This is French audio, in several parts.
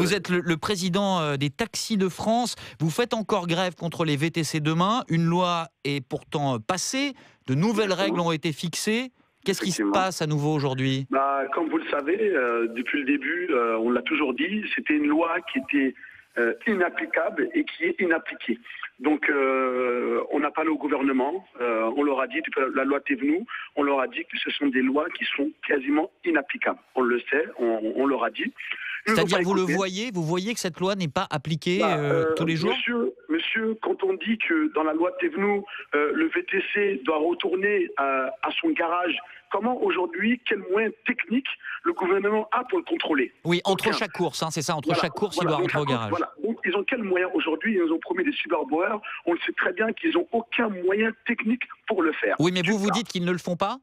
Vous êtes le président des taxis de France. Vous faites encore grève contre les VTC demain. Une loi est pourtant passée. De nouvelles règles ont été fixées. Qu'est-ce qui se passe à nouveau aujourd'hui? Comme vous le savez, depuis le début, on l'a toujours dit, c'était une loi qui était inapplicable et qui est inappliquée. Donc, on n'a pas le gouvernement. On leur a dit, depuis la loi Thévenoud, on leur a dit que ce sont des lois qui sont quasiment inapplicables. On le sait, on leur a dit. C'est-à-dire, vous voyez que cette loi n'est pas appliquée tous les jours? Monsieur, quand on dit que dans la loi Thévenoud, le VTC doit retourner à son garage, comment aujourd'hui, quels moyens techniques le gouvernement a pour le contrôler? Oui, entre chaque course, hein, c'est ça, chaque course, il doit rentrer au garage. Donc, ils ont quels moyens aujourd'hui? Ils nous ont promis des cyberbauers. On le sait très bien qu'ils n'ont aucun moyen technique pour le faire. Oui, mais vous dites qu'ils ne le font pas?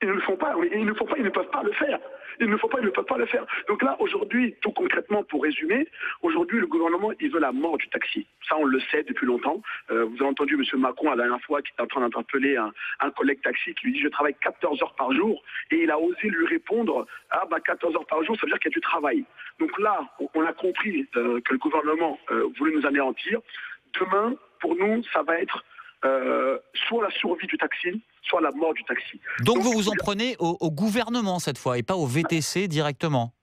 Ils ne le font pas, ils ne peuvent pas le faire. Ils ne peuvent pas le faire. Donc là, aujourd'hui, tout concrètement, pour résumer, aujourd'hui, le gouvernement, il veut la mort du taxi. Ça, on le sait depuis longtemps. Vous avez entendu M. Macron, la dernière fois, qui était en train d'interpeller un collègue taxi qui lui dit « Je travaille 14 heures par jour ». Et il a osé lui répondre « Ah, 14 heures par jour, ça veut dire qu'il y a du travail ». Donc là, on a compris que le gouvernement voulait nous anéantir. Demain, pour nous, ça va être soit la survie du taxi, soit la mort du taxi. Donc vous vous en prenez au gouvernement cette fois et pas au VTC directement?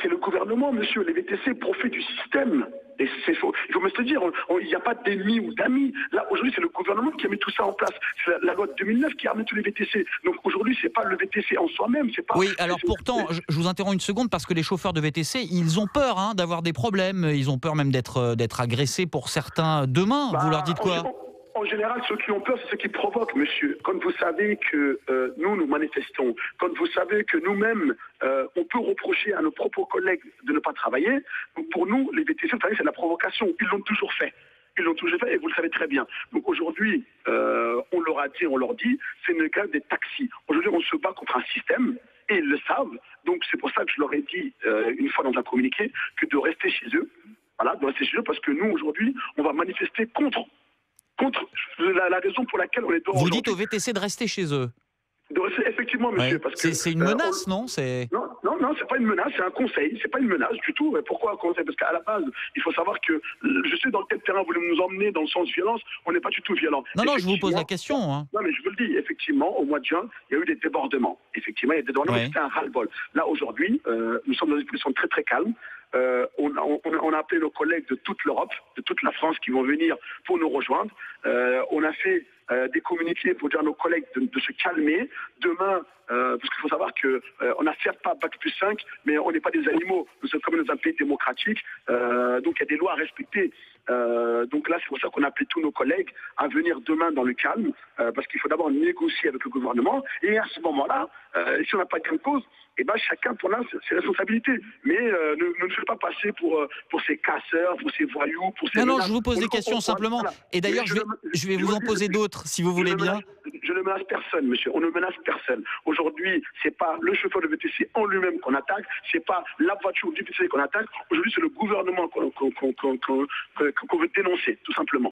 C'est le gouvernement, monsieur. Les VTC profitent du système. Et il faut me se dire, il n'y a pas d'ennemis ou d'amis. Là, aujourd'hui, c'est le gouvernement qui a mis tout ça en place. C'est la loi de 2009 qui a amené tous les VTC. Donc aujourd'hui, c'est pas le VTC en soi-même. Oui, alors pourtant, je vous interromps une seconde parce que les chauffeurs de VTC, ils ont peur d'avoir des problèmes. Ils ont peur même d'être agressés pour certains demain. Vous leur dites quoi? En général, ceux qui ont peur, c'est ceux qui provoquent, monsieur. Quand vous savez que nous manifestons, quand vous savez que nous-mêmes, on peut reprocher à nos propres collègues de ne pas travailler, donc pour nous, les VTC, vous savez, c'est la provocation. Ils l'ont toujours fait. Ils l'ont toujours fait et vous le savez très bien. Donc aujourd'hui, on leur a dit, on leur dit, c'est une grève des taxis. Aujourd'hui, on se bat contre un système et ils le savent. Donc c'est pour ça que je leur ai dit, une fois dans un communiqué, que de rester chez eux. Voilà, de rester chez eux parce que nous, aujourd'hui, on va manifester contre la raison pour laquelle on est dehors. Vous dites au VTC de rester chez eux? De rester, effectivement, monsieur. Ouais. Parce que c'est une menace, non? Non, c'est pas une menace, c'est un conseil. C'est pas une menace du tout. Pourquoi un conseil? Parce qu'à la base, il faut savoir que je sais dans quel terrain vous voulez nous emmener dans le sens violence. On n'est pas du tout violent. Non, je vous pose la question. Hein. Non, mais je vous le dis. Effectivement, au mois de juin, il y a eu des débordements. Effectivement, il y a des débordements. C'était un ras-le-bol. Là, aujourd'hui, nous sommes dans une position très très calme. On a appelé nos collègues de toute l'Europe, de toute la France qui vont venir pour nous rejoindre. On a fait des communiqués pour dire à nos collègues de se calmer. Demain, parce qu'il faut savoir qu'on n'a certes pas Bac+5, mais on n'est pas des animaux. Nous sommes comme dans un pays démocratique. Donc il y a des lois à respecter. Donc là, c'est pour ça qu'on a appelé tous nos collègues à venir demain dans le calme, parce qu'il faut d'abord négocier avec le gouvernement. Et à ce moment-là, si on n'a pas de gain de cause, chacun pour là ses responsabilités. Mais ne nous faites pas passer pour ces casseurs, pour ces voyous, pour ces... Non, je vous pose des questions simplement. Voilà. Et d'ailleurs, je vais vous en poser d'autres, si vous voulez bien. Je ne menace personne, monsieur. On ne menace personne. Aujourd'hui, c'est pas le chauffeur de VTC en lui-même qu'on attaque, c'est pas la voiture du VTC qu'on attaque. Aujourd'hui, c'est le gouvernement qu'on veut dénoncer, tout simplement.